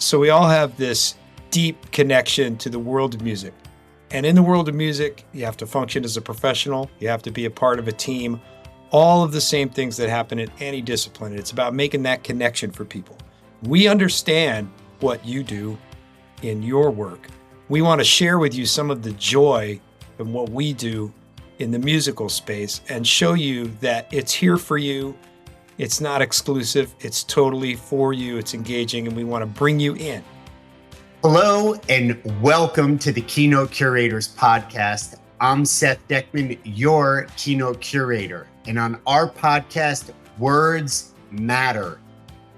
So we all have this deep connection to the world of music. And in the world of music, you have to function as a professional. You have to be a part of a team. All of the same things that happen in any discipline. It's about making that connection for people. We understand what you do in your work. We want to share with you some of the joy of what we do in the musical space and show you that it's here for you. It's not exclusive. It's totally for you. It's engaging, and we want to bring you in. Hello, and welcome to the Keynote Curators podcast. I'm Seth Deckman, your Keynote Curator. And on our podcast, words matter.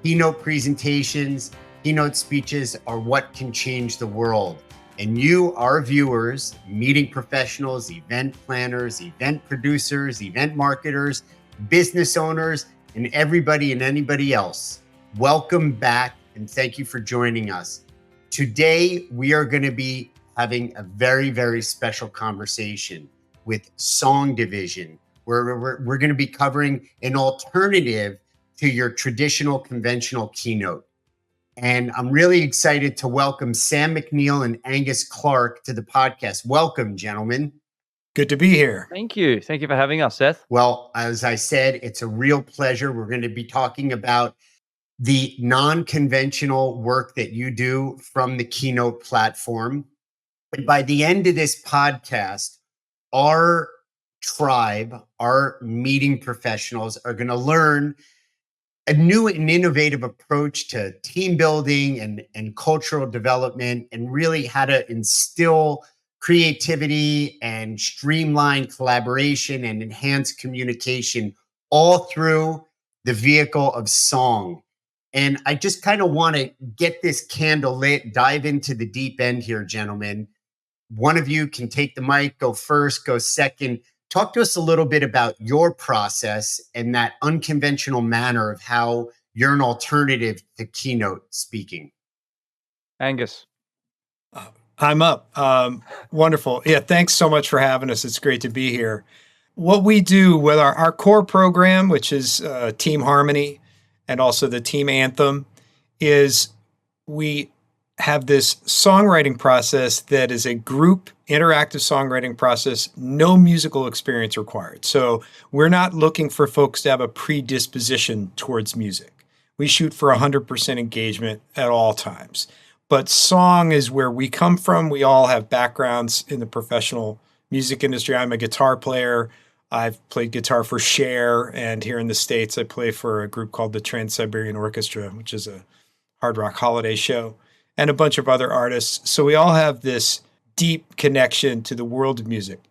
Keynote presentations, keynote speeches are what can change the world. And you, our viewers, meeting professionals, event planners, event producers, event marketers, business owners, and everybody and anybody else, welcome back and thank you for joining us. Today, we are going to be having a very, very special conversation with SongDivision, where we're going to be covering an alternative to your traditional conventional keynote. And I'm really excited to welcome Sam McNeil and Angus Clark to the podcast. Welcome, gentlemen. Good to be here. Thank you. Thank you for having us, Seth. Well, as I said, it's a real pleasure. We're going to be talking about the non-conventional work that you do from the Keynote platform. And by the end of this podcast, our tribe, our meeting professionals are going to learn a new and innovative approach to team building and cultural development, and really how to instill creativity and streamline collaboration and enhance communication all through the vehicle of song. And I just kind of want to get this candle lit, dive into the deep end here, gentlemen. One of you can take the mic, go first, go second. Talk to us a little bit about your process and that unconventional manner of how you're an alternative to keynote speaking. Angus. I'm up. Wonderful. Yeah, thanks so much for having us. It's great to be here. What we do with our core program, which is Team Harmony and also the Team Anthem, is we have this songwriting process that is a group interactive songwriting process, no musical experience required. So we're not looking for folks to have a predisposition towards music. We shoot for 100% engagement at all times. But song is where we come from. We all have backgrounds in the professional music industry. I'm a guitar player. I've played guitar for Cher, and here in the States, I play for a group called the Trans-Siberian Orchestra, which is a hard rock holiday show, and a bunch of other artists. So we all have this deep connection to the world of music.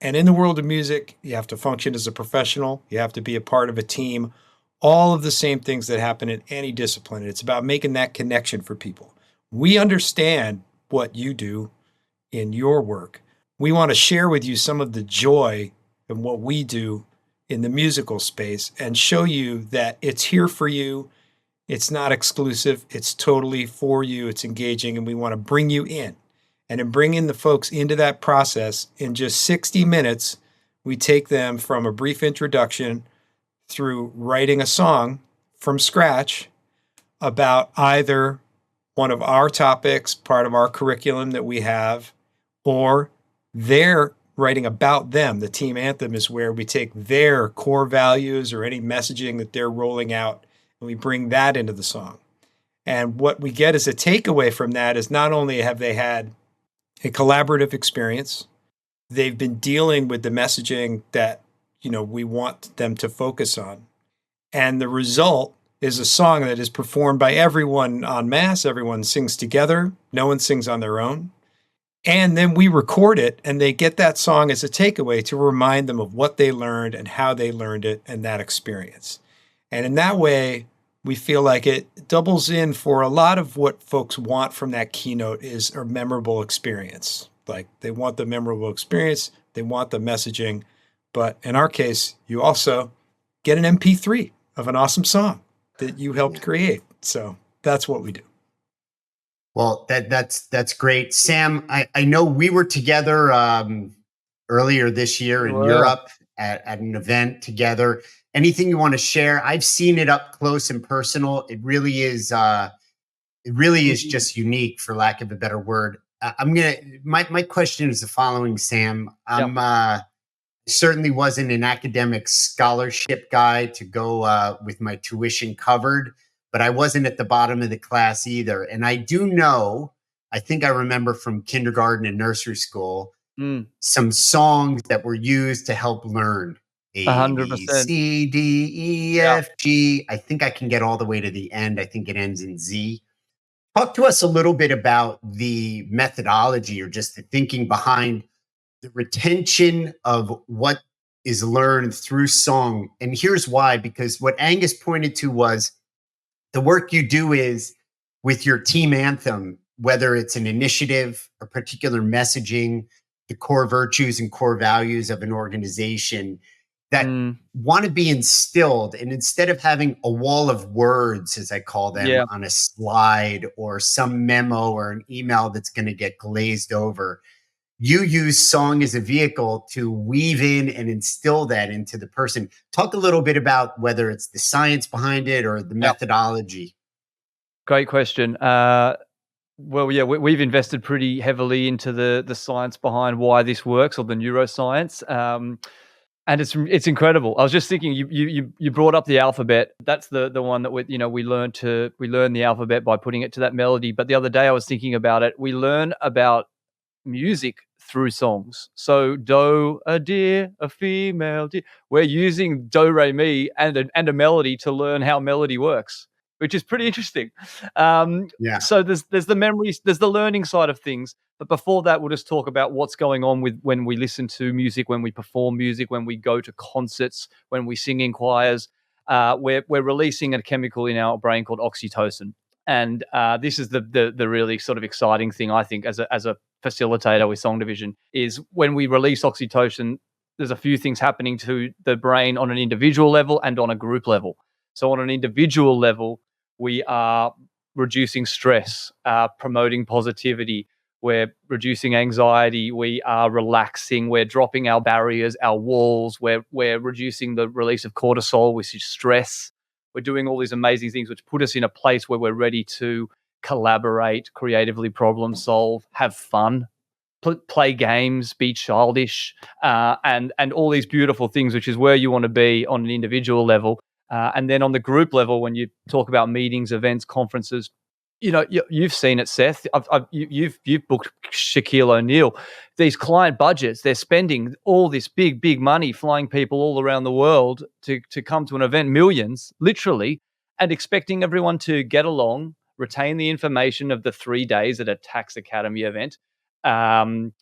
And in the world of music, you have to function as a professional. You have to be a part of a team. All of the same things that happen in any discipline. It's about making that connection for people. We understand what you do in your work. We want to share with you some of the joy of what we do in the musical space and show you that it's here for you. It's not exclusive. It's totally for you. It's engaging, and we want to bring you in. And in bringing the folks into that process, in just 60 minutes, we take them from a brief introduction through writing a song from scratch about either one of our topics, part of our curriculum that we have, or they're writing about them. The Team Anthem is where we take their core values or any messaging that they're rolling out, and we bring that into the song. And what we get as a takeaway from that is not only have they had a collaborative experience, they've been dealing with the messaging that, we want them to focus on. And the result is a song that is performed by everyone en masse. Everyone sings together. No one sings on their own. And then we record it, and they get that song as a takeaway to remind them of what they learned and how they learned it and that experience. And in that way, we feel like it doubles in for a lot of what folks want from that keynote is a memorable experience. Like, they want the memorable experience, they want the messaging, but in our case, you also get an MP3 of an awesome song that you helped create. So that's what we do. Well, that's great. Sam, I know we were together earlier this year in Europe at an event together. Anything you want to share? I've seen it up close and personal. It really is It really is just unique, for lack of a better word. My question is the following, Sam. Certainly wasn't an academic scholarship guy to go with my tuition covered, but I wasn't at the bottom of the class either. And I do know, I think I remember from kindergarten and nursery school, some songs that were used to help learn A, B, 100%. C, D, E, F, G. I think I can get all the way to the end. I think it ends in Z. Talk to us a little bit about the methodology or just the thinking behind the retention of what is learned through song. And here's why, because what Angus pointed to was the work you do is with your team anthem, whether it's an initiative, a particular messaging, the core virtues and core values of an organization that want to be instilled. And instead of having a wall of words, as I call them, on a slide or some memo or an email that's going to get glazed over, you use song as a vehicle to weave in and instill that into the person. Talk a little bit about whether it's the science behind it or the methodology. Great question. We've invested pretty heavily into the science behind why this works, or the neuroscience, and it's incredible. I was just thinking, you brought up the alphabet. That's the one that we learn the alphabet by putting it to that melody. But the other day I was thinking about it. We learn about music through songs. So do, a deer, a female deer. We're using do, re, mi and a melody to learn how melody works, which is pretty interesting. So there's the memories, there's the learning side of things. But before that, we'll just talk about what's going on with when we listen to music, when we perform music, when we go to concerts, when we sing in choirs. We're releasing a chemical in our brain called oxytocin. And this is the really sort of exciting thing, I think, as a facilitator with SongDivision, is when we release oxytocin, there's a few things happening to the brain on an individual level and on a group level. So on an individual level, we are reducing stress, promoting positivity, we're reducing anxiety, we are relaxing, we're dropping our barriers, our walls, we're reducing the release of cortisol, which is stress. We're doing all these amazing things which put us in a place where we're ready to collaborate, creatively problem solve, have fun, play games, be childish, and all these beautiful things, which is where you want to be on an individual level. And then on the group level, when you talk about meetings, events, conferences, you've seen it, Seth. You've booked Shaquille O'Neal. These client budgets, they're spending all this big money, flying people all around the world to come to an event, millions, literally, and expecting everyone to get along, retain the information of the 3 days at a Tax Academy event, come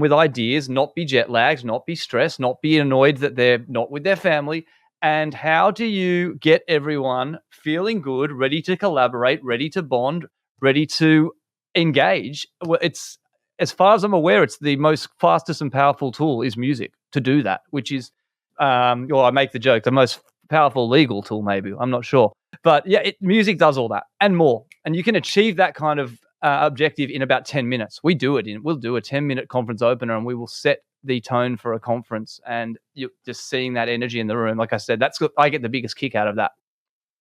with ideas, not be jet lagged, not be stressed, not be annoyed that they're not with their family. And how do you get everyone feeling good, ready to collaborate, ready to bond, ready to engage? Well, it's, as far as I'm aware, it's the most fastest and powerful tool is music to do that, which is, I make the joke, the most powerful legal tool, maybe. I'm not sure. But yeah, music does all that and more. And you can achieve that kind of objective in about 10 minutes. We'll do a 10-minute conference opener, and we will set the tone for a conference, and you're just seeing that energy in the room. Like I said, I get the biggest kick out of that.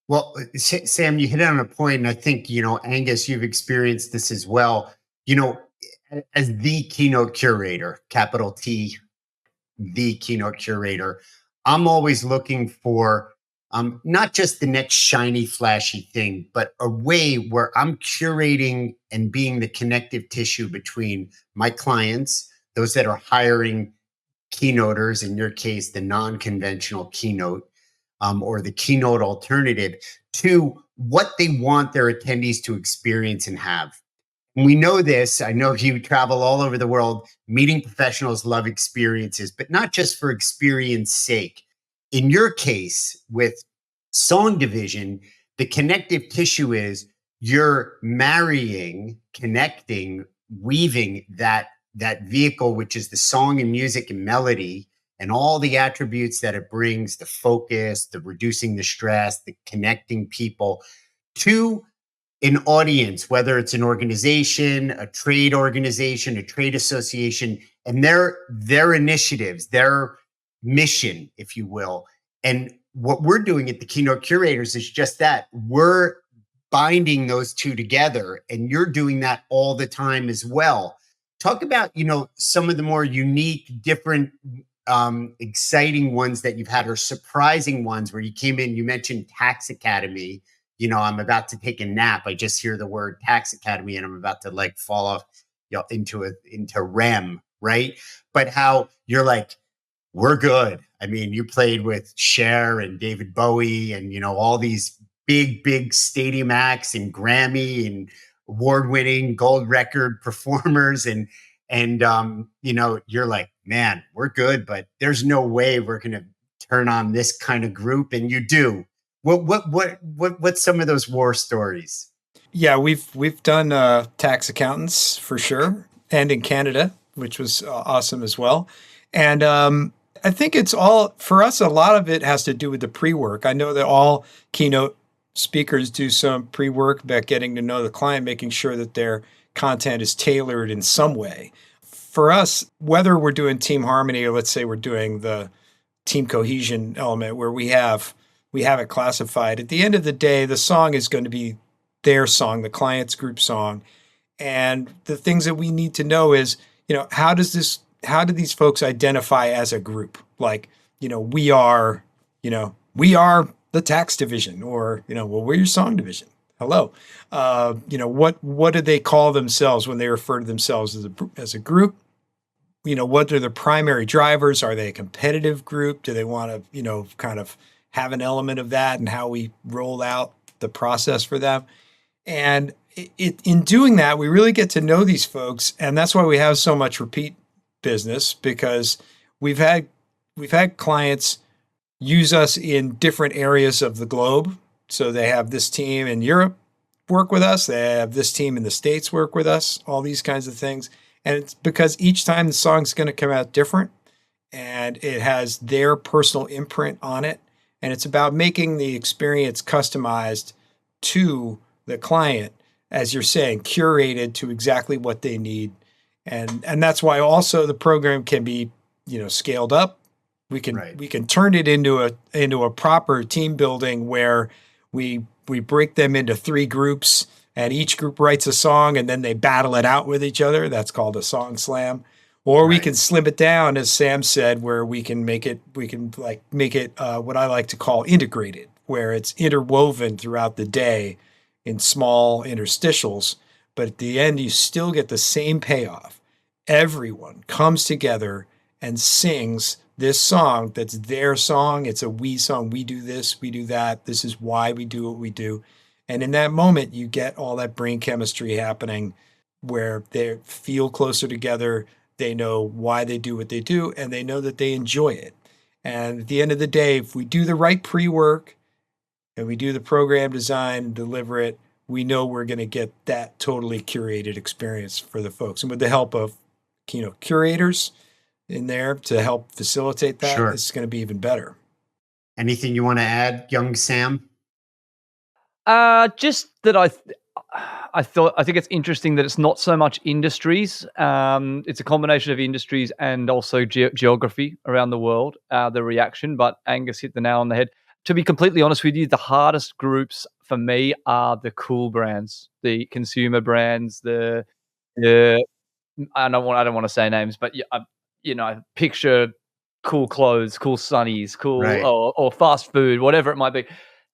Well, Sam, you hit on a point, and I think, Angus, you've experienced this as well. As the keynote curator, capital T, the keynote curator, I'm always looking for not just the next shiny, flashy thing, but a way where I'm curating and being the connective tissue between my clients, those that are hiring keynoters, in your case, the non-conventional keynote, or the keynote alternative, to what they want their attendees to experience and have. And we know this. I know you travel all over the world. Meeting professionals love experiences, but not just for experience sake. In your case, with SongDivision, the connective tissue is you're marrying, connecting, weaving that vehicle, which is the song and music and melody, and all the attributes that it brings, the focus, the reducing the stress, the connecting people, to an audience, whether it's an organization, a trade organization, a trade association, and their initiatives, their mission, if you will. And what we're doing at the Keynote Curators is just that. We're binding those two together, and you're doing that all the time as well. Talk about, some of the more unique, different, exciting ones that you've had, or surprising ones where you came in. You mentioned Tax Academy. I'm about to take a nap. I just hear the word Tax Academy and I'm about to like fall off, into REM, right? But how you're like, we're good. I mean, you played with Cher and David Bowie and, all these big stadium acts and Grammy and award-winning gold record performers. And you're like, man, we're good, but there's no way we're going to turn on this kind of group. And you do. What's some of those war stories? Yeah, we've done tax accountants for sure, and in Canada, which was awesome as well. And I think it's all, for us, a lot of it has to do with the pre-work. I know that all keynote speakers do some pre-work about getting to know the client, making sure that their content is tailored in some way. For us, whether we're doing team harmony or let's say we're doing the team cohesion element where we have it classified, at the end of the day, the song is going to be their song, the client's group song. And the things that we need to know is, how do these folks identify as a group? Like, we are the tax division, or, we're your song division. Hello. What do they call themselves when they refer to themselves as a group? What are the primary drivers? Are they a competitive group? Do they want to, kind of have an element of that and how we roll out the process for them? And in doing that, we really get to know these folks. And that's why we have so much repeat business, because we've had clients use us in different areas of the globe. So they have this team in Europe work with us. They have this team in the States work with us, all these kinds of things. And it's because each time the song's going to come out different and it has their personal imprint on it. And it's about making the experience customized to the client, as you're saying, curated to exactly what they need. And that's why also the program can be, scaled up. We can turn it into a proper team building where we break them into 3 groups and each group writes a song and then they battle it out with each other. That's called a song slam. Or we can slim it down, as Sam said, where we can make it what I like to call integrated, where it's interwoven throughout the day in small interstitials. But at the end, you still get the same payoff. Everyone comes together and sings this song that's their song. It's a we song. We do this, we do that. This is why we do what we do. And in that moment, you get all that brain chemistry happening where they feel closer together. They know why they do what they do, and they know that they enjoy it. And at the end of the day, if we do the right pre-work and we do the program design and deliver it, we know we're going to get that totally curated experience for the folks. And with the help of curators in there to help facilitate that, it's going to be even better. Anything you want to add, young Sam? Just that I think it's interesting that it's not so much industries. It's a combination of industries and also geography around the world, the reaction. But Angus hit the nail on the head. To be completely honest with you, the hardest groups for me are the cool brands, the consumer brands, the I don't want to say names, but picture cool clothes, cool sunnies, cool or fast food, whatever it might be.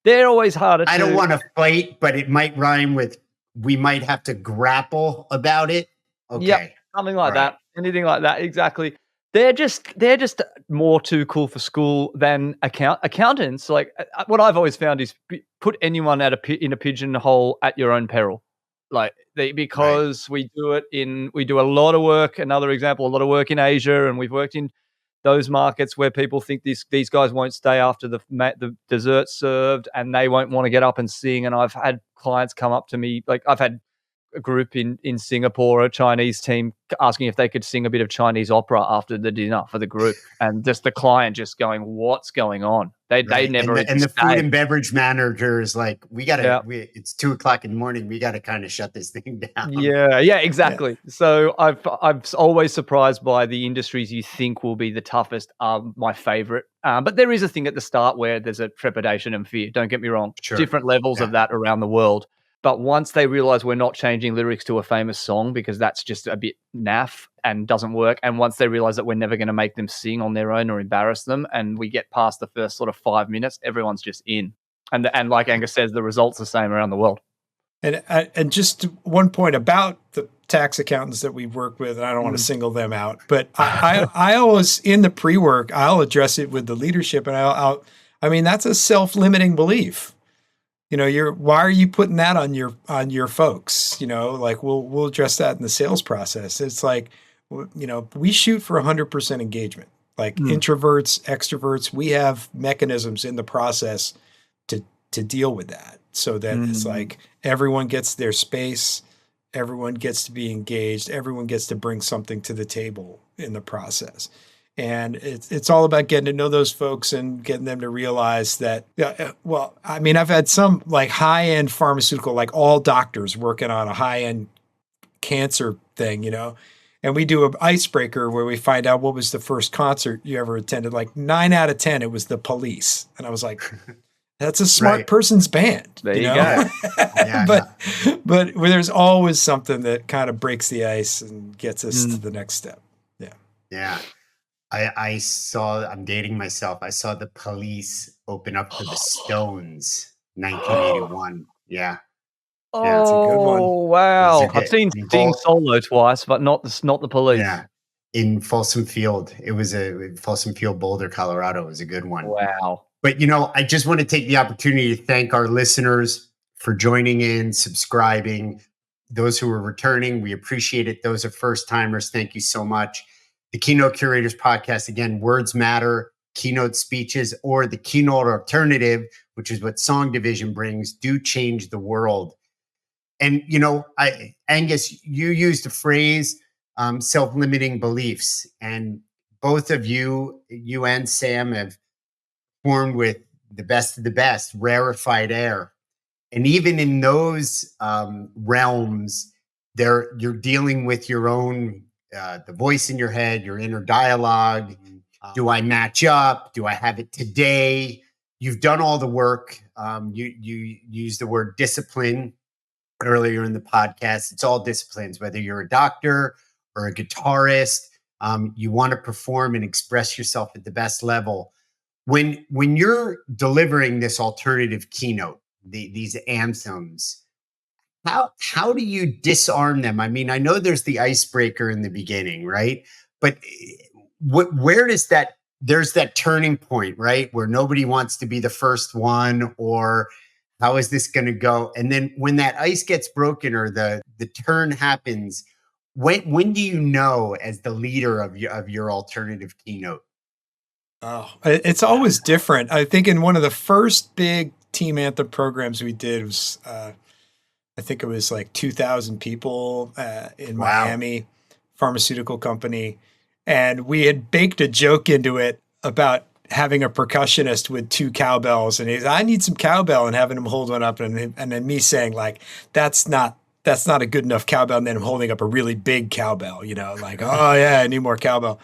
They're always harder. I don't want to fight, but it might rhyme with we might have to grapple about it. Okay. Yeah, something like that. Anything like that. Exactly. They're just more too cool for school than accountants. Like what I've always found is put anyone in a pigeonhole at your own peril. Like because we do a lot of work. Another example, a lot of work in Asia, and we've worked in those markets where people think these guys won't stay after the dessert's served, and they won't want to get up and sing. And I've had clients come up to me, like I've had a group in Singapore, a Chinese team, asking if they could sing a bit of Chinese opera after the dinner for the group, and just the client just going, "What's going on?" They never. And the food and beverage manager is like, "We gotta. It's 2:00 in the morning. We gotta kind of shut this thing down." Yeah, exactly. Yeah. So I've always surprised by the industries you think will be the toughest are my favorite. But there is a thing at the start where there's a trepidation and fear. Don't get me wrong. Different levels of that around the world. But once they realize we're not changing lyrics to a famous song because that's just a bit naff and doesn't work, and once they realize that we're never going to make them sing on their own or embarrass them, and we get past the first sort of 5 minutes, everyone's just in. And like Angus says, the result's the same around the world. And just one point about the tax accountants that we work with, and I don't want to single them out, but I always, in the pre-work, I'll address it with the leadership, and I mean, that's a self-limiting belief. Why are you putting that on your folks? Like we'll address that in the sales process. It's like, we shoot for 100% engagement. Like introverts, extroverts, we have mechanisms in the process to deal with that, so that it's like everyone gets their space, everyone gets to be engaged, everyone gets to bring something to the table in the process. And it's all about getting to know those folks and getting them to realize that, well, I mean, I've had some like high-end pharmaceutical, like all doctors working on a high-end cancer thing, and we do an icebreaker where we find out what was the first concert you ever attended. Like 9 out of 10, it was the Police. And I was like, that's a smart person's band. There you go. But there's always something that kind of breaks the ice and gets us to the next step. Yeah. Yeah. I saw, I'm dating myself, I saw the Police open up for the Stones, 1981. Yeah. Oh, it's a good one. Wow. I've seen Sting solo twice, but not the Police. Yeah. In Folsom Field. It was Folsom Field, Boulder, Colorado. It was a good one. Wow. But, I just want to take the opportunity to thank our listeners for joining in, subscribing. Those who are returning, we appreciate it. Those are first timers, thank you so much. The Keynote Curators podcast, again, words matter, keynote speeches, or the keynote alternative, which is what SongDivision brings, do change the world. And, Angus, you used the phrase self-limiting beliefs. And both of you and Sam have formed with the best of the best, rarefied air. And even in those realms, you're dealing with your own, the voice in your head, your inner dialogue. Do I match up? Do I have it today? You've done all the work. You used the word discipline earlier in the podcast. It's all disciplines, whether you're a doctor or a guitarist, you want to perform and express yourself at the best level. When you're delivering this alternative keynote, these anthems, how do you disarm them? I mean, I know there's the icebreaker in the beginning, right? But where does there's that turning point, right? Where nobody wants to be the first one, or how is this going to go? And then when that ice gets broken or the turn happens, when do you know as the leader of your alternative keynote? Oh, it's always different. I think in one of the first big team anthem programs we did was, I think it was like 2,000 people in Miami, pharmaceutical company. And we had baked a joke into it about having a percussionist with 2 cowbells. And he's, I need some cowbell, and having him hold one up. And then me saying like, that's not a good enough cowbell. And then him holding up a really big cowbell, like, oh yeah, I need more cowbell.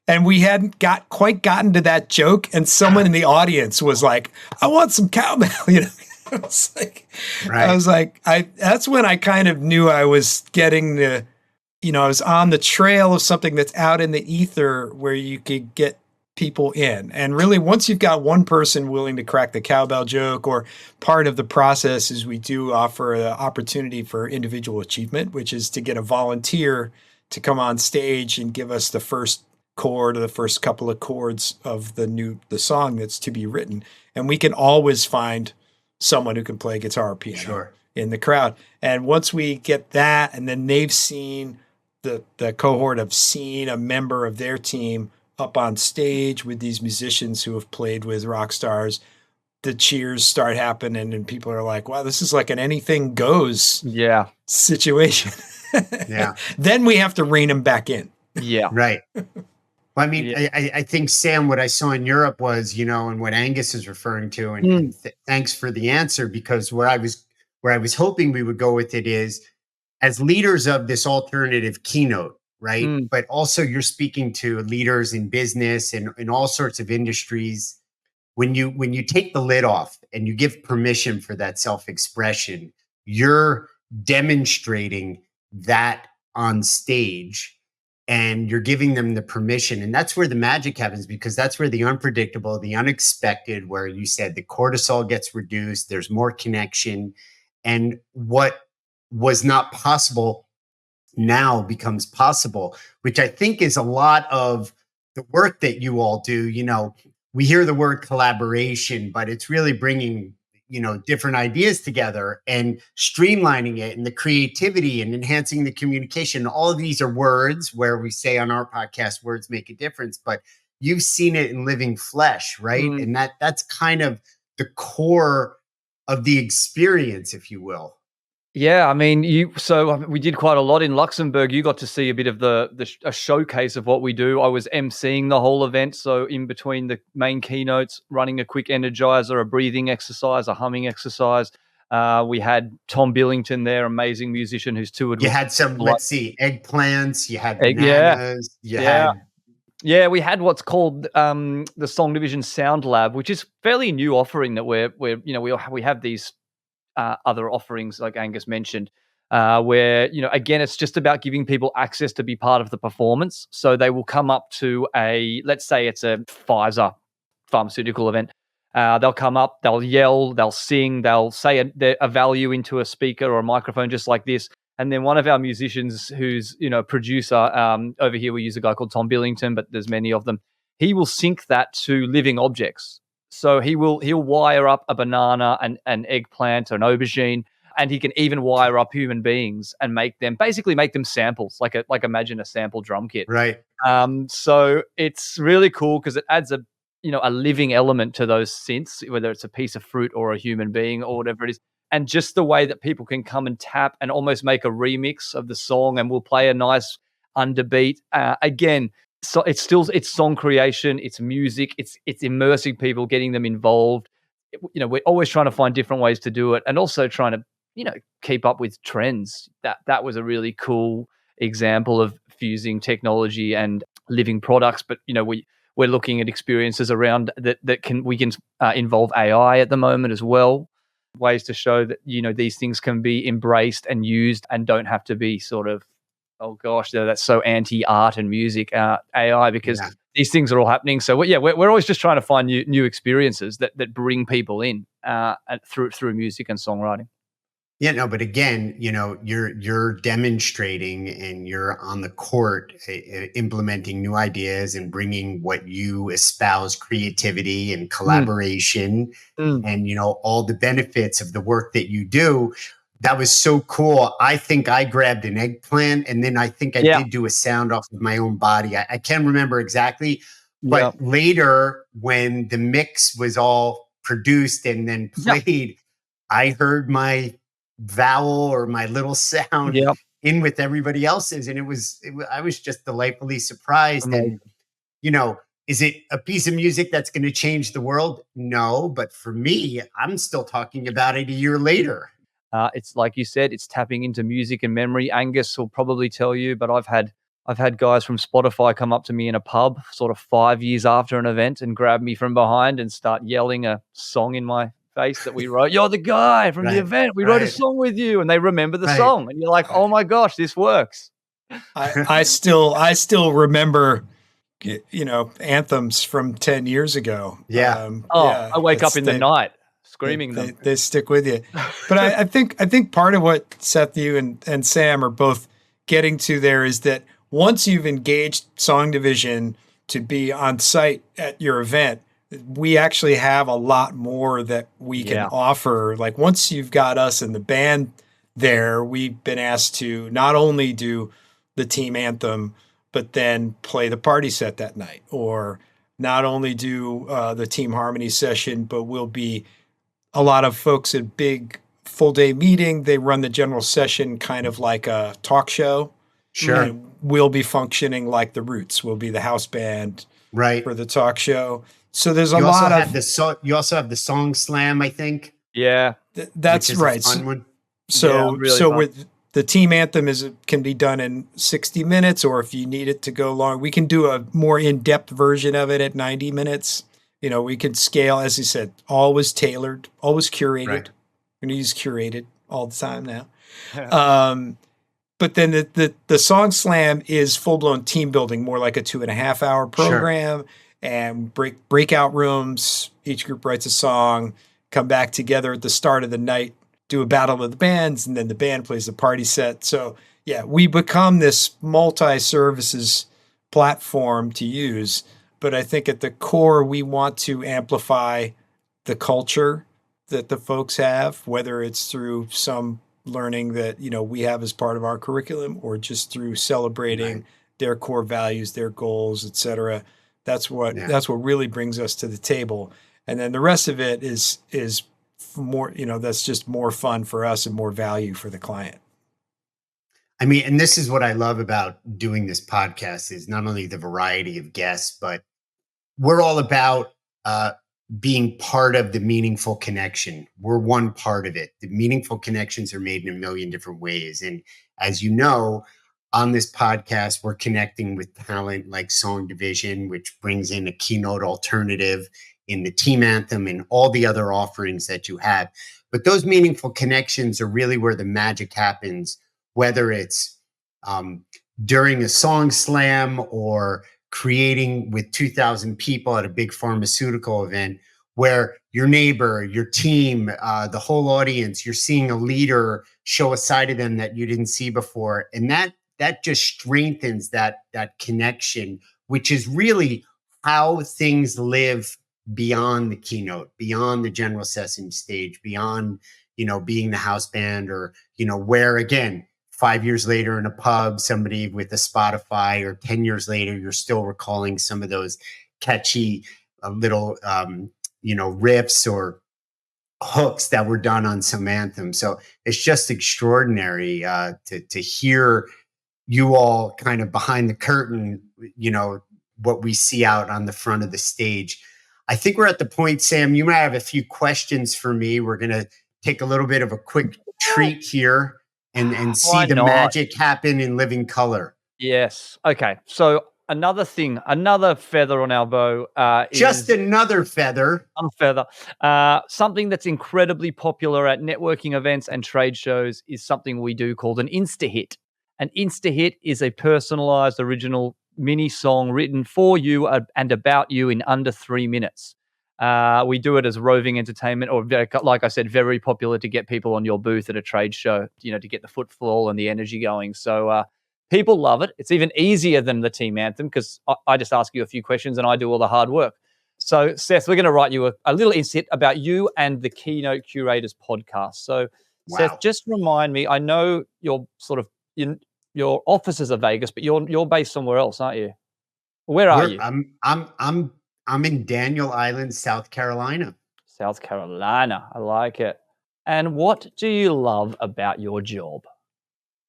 And we hadn't quite gotten to that joke. And someone in the audience was like, I want some cowbell, I was like, that's when I kind of knew I was getting I was on the trail of something that's out in the ether where you could get people in. And really, once you've got one person willing to crack the cowbell joke, or part of the process is we do offer an opportunity for individual achievement, which is to get a volunteer to come on stage and give us the first chord or the first couple of chords of the song that's to be written. And we can always find someone who can play guitar or piano in the crowd. And once we get that, and then they've seen the cohort have seen a member of their team up on stage with these musicians who have played with rock stars, the cheers start happening, and people are like, wow, this is like an anything goes situation. Then we have to rein them back in. Right. Well, I mean, I think, Sam, what I saw in Europe was, and what Angus is referring to, and thanks for the answer, because where I was hoping we would go with it is, as leaders of this alternative keynote, right? But also you're speaking to leaders in business and in all sorts of industries. When you take the lid off and you give permission for that self-expression, you're demonstrating that on stage, and you're giving them the permission. And that's where the magic happens, because that's where the unpredictable, the unexpected, where you said the cortisol gets reduced, there's more connection, and what was not possible now becomes possible, which I think is a lot of the work that you all do. We hear the word collaboration, but it's really bringing, different ideas together and streamlining it, and the creativity and enhancing the communication. All of these are words where we say on our podcast, words make a difference, but you've seen it in living flesh, right? And that's kind of the core of the experience, if you will. Yeah, I mean, so we did quite a lot in Luxembourg. You got to see a bit of a showcase of what we do. I was emceeing the whole event, so in between the main keynotes, running a quick energizer, a breathing exercise, a humming exercise. We had Tom Billington there, amazing musician who's toured. You had some, let's see, eggplants. You had yeah, bananas. Yeah, we had what's called the SongDivision Sound Lab, which is fairly new offering that we have these other offerings like Angus mentioned, where, again, it's just about giving people access to be part of the performance. So they will come up to let's say it's a Pfizer pharmaceutical event. They'll come up, they'll yell, they'll sing, they'll say a value into a speaker or a microphone just like this. And then one of our musicians who's, producer, over here we use a guy called Tom Billington, but there's many of them. He will sync that to living objects. So he'll wire up a banana, an eggplant, an aubergine, and he can even wire up human beings and make them samples, like imagine a sample drum kit. Right. So it's really cool because it adds a living element to those synths, whether it's a piece of fruit or a human being or whatever it is. And just the way that people can come and tap and almost make a remix of the song, and we'll play a nice underbeat. Again, so it's song creation, it's music, it's immersing people, getting them involved. We're always trying to find different ways to do it, and also trying to keep up with trends. That was a really cool example of fusing technology and living products. But we're looking at experiences around that we can involve AI at the moment as well. Ways to show that these things can be embraced and used and don't have to be sort of, oh gosh, that's so anti-art and music, AI, because these things are all happening. So we're always just trying to find new experiences that bring people in through music and songwriting. Yeah, no, but again, you're demonstrating and you're on the court implementing new ideas and bringing what you espouse, creativity and collaboration, and all the benefits of the work that you do. That was so cool. I think I grabbed an eggplant, and then I think I did do a sound off of my own body. I can't remember exactly, but later when the mix was all produced and then played, I heard my vowel or my little sound in with everybody else's, and I was just delightfully surprised. Amazing. And is it a piece of music that's going to change the world? No, but for me, I'm still talking about it a year later. It's like you said, it's tapping into music and memory. Angus will probably tell you, but I've had guys from Spotify come up to me in a pub sort of 5 years after an event and grab me from behind and start yelling a song in my face that we wrote. You're the guy from the event. We wrote a song with you, and they remember the song, and you're like, oh my gosh, this works. I still remember, anthems from 10 years ago. I wake up in the night screaming them. They stick with you. But I think part of what Seth, you and Sam are both getting to there is that once you've engaged SongDivision to be on site at your event, we actually have a lot more that we can offer. Like once you've got us and the band there, we've been asked to not only do the team anthem, but then play the party set that night, or not only do the team harmony session, but we'll be a lot of folks at big full day meeting. They run the general session kind of like a talk show. Sure. And we'll be functioning like the Roots. We'll be the house band for the talk show. So there's you also have the Song Slam, I think. Yeah, that's right. A fun one. So with the team anthem can be done in 60 minutes, or if you need it to go long, we can do a more in-depth version of it at 90 minutes. We can scale, as you said, always tailored, always curated. We're going to use curated all the time now. But then the Song Slam is full-blown team building, more like a 2.5-hour program, and breakout rooms. Each group writes a song, come back together at the start of the night, do a battle of the bands, and then the band plays the party set. So yeah, we become this multi-services platform to use. But I think at the core, we want to amplify the culture that the folks have, whether it's through some learning that, we have as part of our curriculum, or just through celebrating their core values, their goals, et cetera. That's what really brings us to the table. And then the rest of it is more, that's just more fun for us and more value for the client. I mean, and this is what I love about doing this podcast, is not only the variety of guests, but we're all about being part of the meaningful connection. We're one part of it. The meaningful connections are made in a million different ways. And as you know, on this podcast, we're connecting with talent like SongDivision, which brings in a Keynote alternative in the team anthem and all the other offerings that you have. But those meaningful connections are really where the magic happens, whether it's during a song slam or creating with 2,000 people at a big pharmaceutical event, where your neighbor, your team, the whole audience, you're seeing a leader show a side of them that you didn't see before. And that just strengthens that connection, which is really how things live beyond the keynote, beyond the general session stage, beyond, being the house band, or, where, again, 5 years later in a pub, somebody with a Spotify, or 10 years later, you're still recalling some of those catchy little, riffs or hooks that were done on some anthem. So it's just extraordinary to hear you all kind of behind the curtain, what we see out on the front of the stage. I think we're at the point, Sam, you might have a few questions for me. We're going to take a little bit of a quick treat here and see the magic happen in living color. Yes. Okay. So another feather on our bow. Just another feather. Something that's incredibly popular at networking events and trade shows is something we do called an InstaHit. An InstaHit is a personalized, original mini song written for you and about you in under 3 minutes. We do it as roving entertainment, or like I said, very popular to get people on your booth at a trade show, to get the footfall and the energy going. So people love it. It's even easier than the team anthem, because I just ask you a few questions and I do all the hard work. So Seth, we're going to write you a little insight about you and the Keynote Curators podcast. So Seth, just remind me, I know you're sort of your offices are Vegas, but you're based somewhere else, aren't you? Where are you? I'm in Daniel Island, South Carolina. South Carolina. I like it. And what do you love about your job?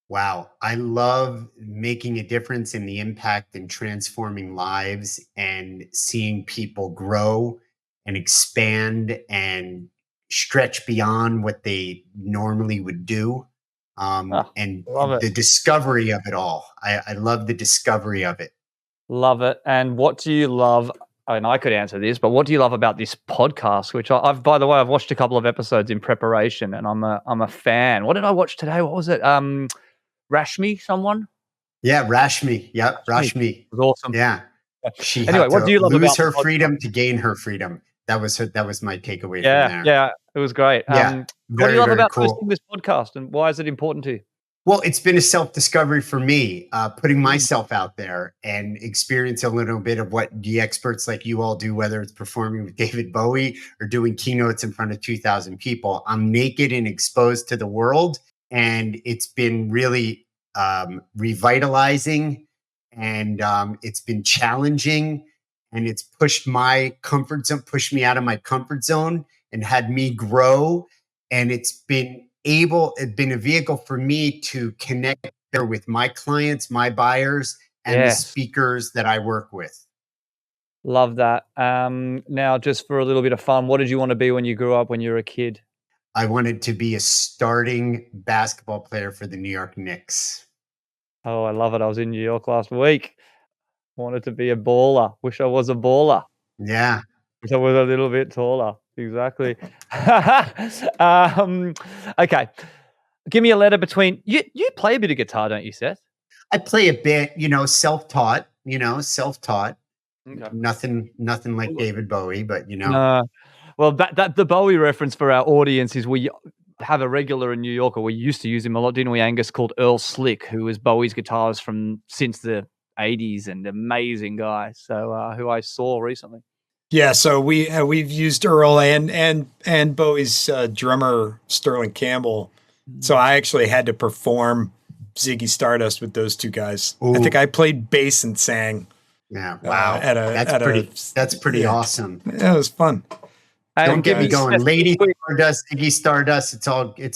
Wow. I love making a difference in the impact and transforming lives and seeing people grow and expand and stretch beyond what they normally would do. And the discovery of it all. I love the discovery of it. Love it. And what do you love? And I could answer this, but what do you love about this podcast? Which I've, by the way, I've watched a couple of episodes in preparation, and I'm a fan. What did I watch today? What was it? Rashmi, someone? Yeah, Rashmi. Yep, Rashmi. It was awesome. Yeah. She anyway, what do you love lose about her freedom to gain her freedom? That was my takeaway from there. Yeah, it was great. Yeah, what do you love about hosting this podcast, and why is it important to you? Well, it's been a self-discovery for me, putting myself out there and experience a little bit of what the experts like you all do, whether it's performing with David Bowie or doing keynotes in front of 2,000 people. I'm naked and exposed to the world, and it's been really revitalizing, and it's been challenging, and it's pushed me out of my comfort zone and had me grow. And it's been a vehicle for me to connect better with my clients, my buyers, and the speakers that I work with. Love that. Now, just for a little bit of fun, what did you want to be when you grew up, when you were a kid? I wanted to be a starting basketball player for the New York Knicks. Oh, I love it. I was in New York last week. Wanted to be a baller. Wish I was a baller. Yeah. Wish I was a little bit taller. Exactly. Okay. Give me a letter between you. You play a bit of guitar, don't you, Seth? I play a bit, self-taught, self-taught. Okay. Nothing like David Bowie, but No. Well, that the Bowie reference for our audience is we have a regular in New York, or we used to use him a lot, didn't we, Angus, called Earl Slick, who was Bowie's guitarist since the 80s and amazing guy. So who I saw recently. Yeah, so we've used Earl and Bowie's drummer Sterling Campbell. So I actually had to perform Ziggy Stardust with those two guys. Ooh. I think I played bass and sang. Yeah, wow, that's pretty awesome. Yeah, it was fun. Don't get me going, Lady Stardust, Ziggy Stardust. It's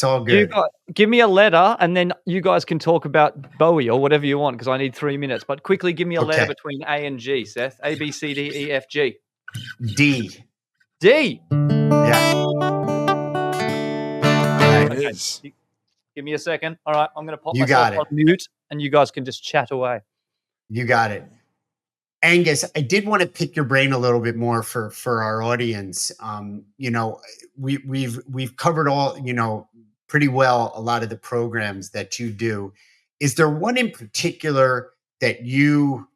all good. Give me a letter, and then you guys can talk about Bowie or whatever you want, because I need 3 minutes. But quickly, give me a letter between A and G, Seth. A, B, C, D, E, F, G. D. D. Yeah. Right. Okay. It is. Give me a second. All right, I'm going to pop You got myself it. on mute, and you guys can just chat away. You got it. Angus, I did want to pick your brain a little bit more for our audience. We've covered all, pretty well a lot of the programs that you do. Is there one in particular that you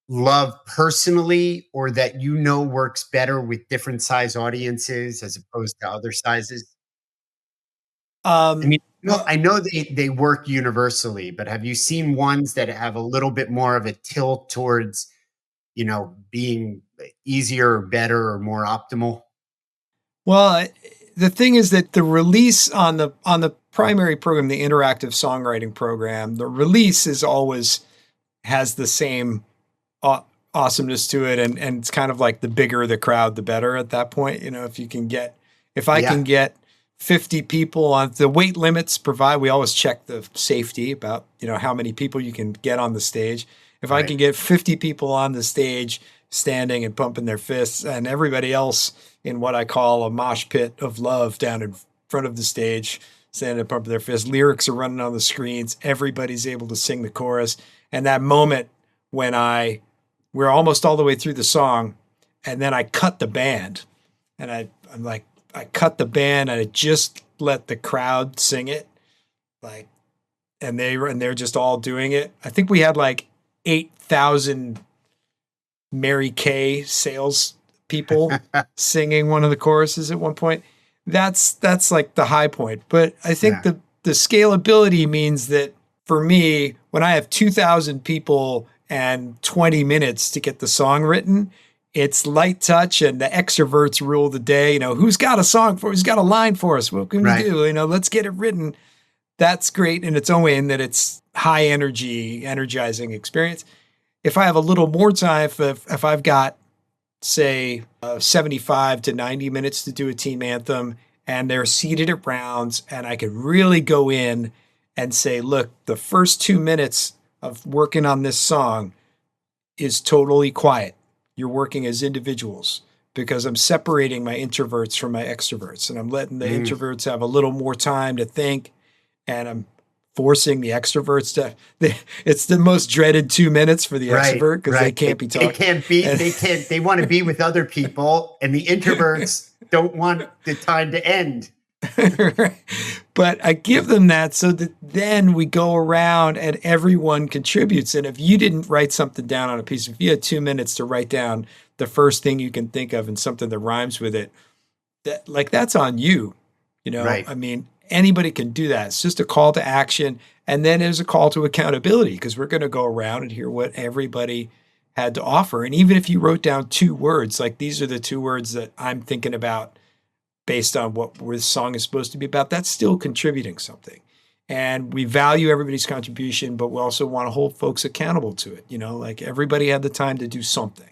love personally, or that works better with different size audiences as opposed to other sizes? I know they work universally, but have you seen ones that have a little bit more of a tilt towards being easier or better or more optimal? Well, the thing is that the release on the primary program, the interactive songwriting program, the release is always has the same awesomeness to it, and it's kind of like the bigger the crowd, the better at that point. If I can get 50 people on the weight limits we always check the safety about, how many people you can get on the stage. If I can get 50 people on the stage standing and pumping their fists, and everybody else in what I call a mosh pit of love down in front of the stage, standing and pumping their fists, lyrics are running on the screens, everybody's able to sing the chorus. And that moment when we're almost all the way through the song, and then I cut the band, and I cut the band and I just let the crowd sing it, and they're just all doing it. I think we had 8,000 Mary Kay sales people singing one of the choruses at one point. That's like the high point. But I think the scalability means that for me, when I have 2,000 people and 20 minutes to get the song written, it's light touch, and the extroverts rule the day. Who's got a line for us? What can we do? Let's get it written. That's great in its own way, in that it's high energy, energizing experience. If I have a little more time, if I've got, say, 75 to 90 minutes to do a team anthem, and they're seated at rounds, and I could really go in and say, look, the first 2 minutes of working on this song is totally quiet. You're working as individuals, because I'm separating my introverts from my extroverts, and I'm letting the introverts have a little more time to think, and I'm forcing the extroverts it's the most dreaded 2 minutes for the extrovert, because they can't be talking. They want to be with other people, and the introverts don't want the time to end. But I give them that so that then we go around and everyone contributes. And if you didn't write something down on a piece, if you had 2 minutes to write down the first thing you can think of and something that rhymes with it, that's on you. I mean, anybody can do that. It's just a call to action. And then there's a call to accountability, because we're going to go around and hear what everybody had to offer. And even if you wrote down 2 words, these are the 2 words that I'm thinking about based on what this song is supposed to be about, that's still contributing something. And we value everybody's contribution, but we also want to hold folks accountable to it. Everybody had the time to do something.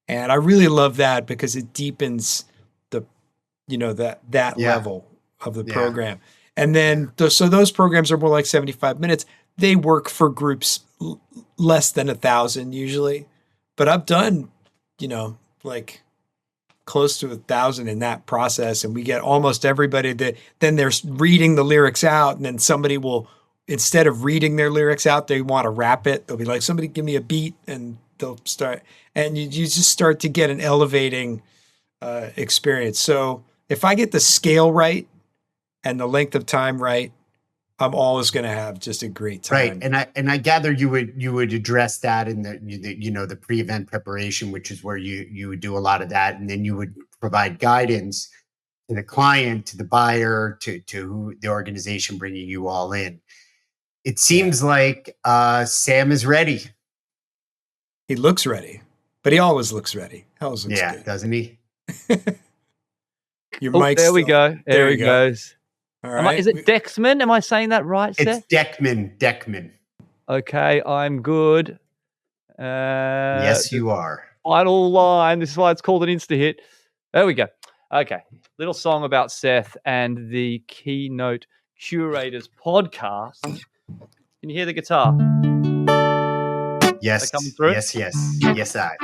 And I really love that, because it deepens that level of the program. And then, so those programs are more like 75 minutes. They work for groups less than 1,000 usually, but I've done, close to 1,000 in that process. And we get almost everybody that then they're reading the lyrics out, and then somebody will, instead of reading their lyrics out, they want to rap it. They'll be like, somebody give me a beat, and they'll start, and you just start to get an elevating experience. So if I get the scale right and the length of time right, I'm always going to have just a great time. Right. And I gather you would address that in the pre-event preparation, which is where you would do a lot of that. And then you would provide guidance to the client, to the buyer, to who the organization bringing you all in. It seems like Sam is ready. He looks ready, but he always looks ready. Always looks good. Doesn't he? Your mic's there we go. There he goes. All right. Is it Dexman? Am I saying that right, Seth? It's Deckman. Okay, I'm good. Yes, you are. Final line. This is why it's called an InstaHit. There we go. Okay. Little song about Seth and the Keynote Curators podcast. Can you hear the guitar? Yes. Coming through? Yes, I.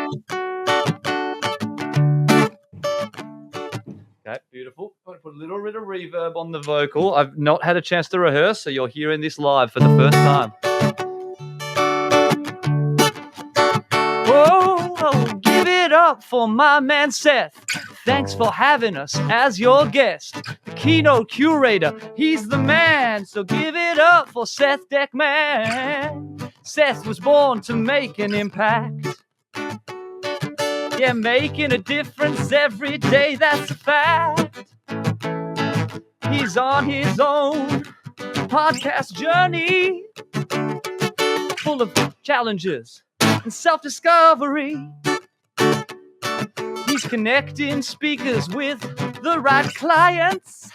Okay, beautiful. I'm going to put a little bit of reverb on the vocal. I've not had a chance to rehearse, so you're hearing this live for the first time. Whoa, give it up for my man Seth. Thanks for having us as your guest. The keynote curator, he's the man. So give it up for Seth Deckman. Seth was born to make an impact. Yeah, making a difference every day, that's a fact. He's on his own podcast journey, full of challenges and self-discovery. He's connecting speakers with the right clients.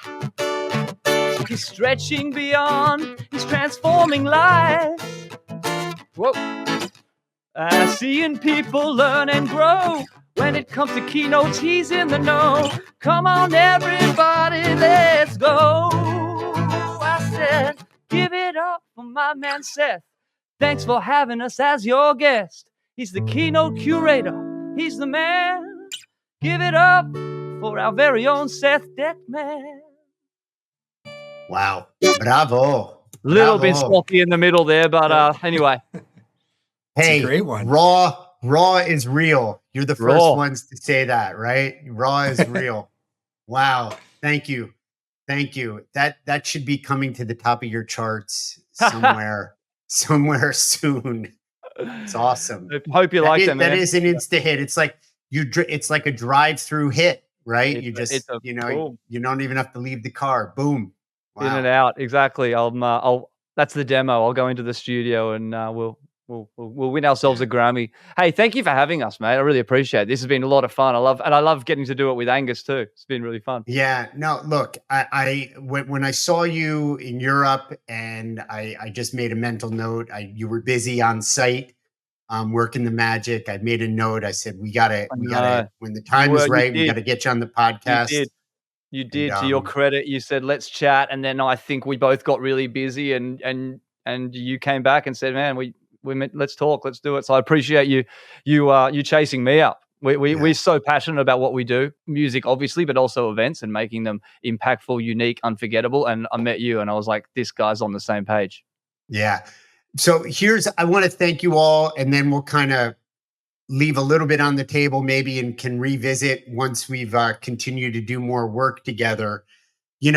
He's stretching beyond, he's transforming lives. Whoa. Seeing people learn and grow. When it comes to keynotes, he's in the know. Come on, everybody, let's go. I said, give it up for my man Seth. Thanks for having us as your guest. He's the keynote curator. He's the man. Give it up for our very own Seth Deckman. Wow. Bravo. Little bit sloppy in the middle there, but anyway. Hey, it's a great one. Raw is real. You're the first ones to say that, right? Raw is real. Wow. Thank you. That should be coming to the top of your charts somewhere soon. It's awesome. I hope you like that, man. That is an insta hit. It's like it's like a drive-through hit, right? You don't even have to leave the car. Boom. Wow. In and out. Exactly. That's the demo. I'll go into the studio and we'll win ourselves a Grammy. Hey, thank you for having us, mate. I really appreciate it. This has been a lot of fun. I love getting to do it with Angus too. It's been really fun. Yeah. No, look, when I saw you in Europe and I just made a mental note. You were busy on site, working the magic. I made a note. I said, we gotta, when the time is right, we gotta get you on the podcast. You did. To your credit, you said, let's chat. And then I think we both got really busy and you came back and said, man, let's talk, let's do it. So I appreciate you chasing me up. We're so passionate about what we do, music obviously, but also events and making them impactful, unique, unforgettable. And I met you and I was like, this guy's on the same page. Yeah. So I want to thank you all, and then we'll kind of leave a little bit on the table maybe and can revisit once we've continued to do more work together. You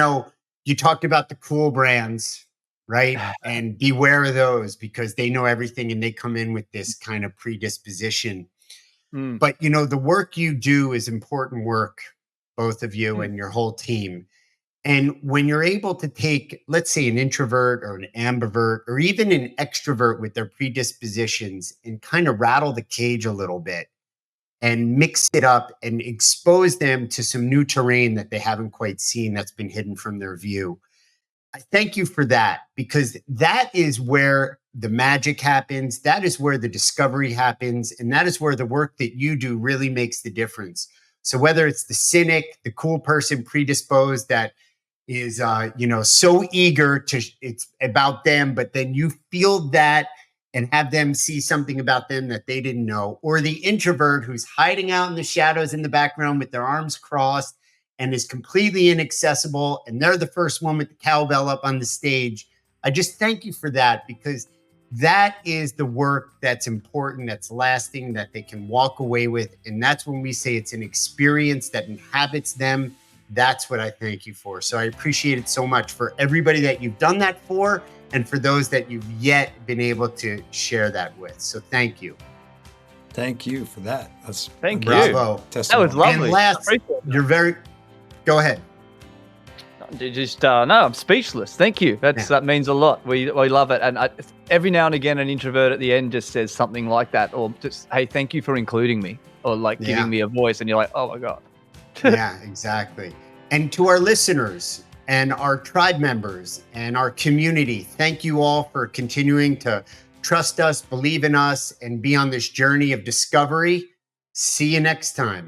talked about the cool brands, right? And beware of those because they know everything and they come in with this kind of predisposition. But, the work you do is important work, both of you and your whole team. And when you're able to take, let's say, an introvert or an ambivert or even an extrovert with their predispositions and kind of rattle the cage a little bit and mix it up and expose them to some new terrain that they haven't quite seen that's been hidden from their view. I thank you for that, because that is where the magic happens. That is where the discovery happens. And that is where the work that you do really makes the difference. So whether it's the cynic, the cool person predisposed that is, so eager it's about them, but then you feel that and have them see something about them that they didn't know, or the introvert who's hiding out in the shadows in the background with their arms crossed and is completely inaccessible, and they're the first one with the cowbell up on the stage. I just thank you for that, because that is the work that's important, that's lasting, that they can walk away with. And that's when we say it's an experience that inhabits them That's what I thank you for. So I appreciate it so much for everybody that you've done that for, and for those that you've yet been able to share that with. So thank you. Thank you for that. That's Thank you. Bravo. That was lovely. And last, go ahead. No, I'm speechless. Thank you. That means a lot. We love it. And every now and again, an introvert at the end just says something like that, or just, hey, thank you for including me, or like giving me a voice. And you're like, oh my God. Yeah, exactly. And to our listeners and our tribe members and our community, thank you all for continuing to trust us, believe in us, and be on this journey of discovery. See you next time.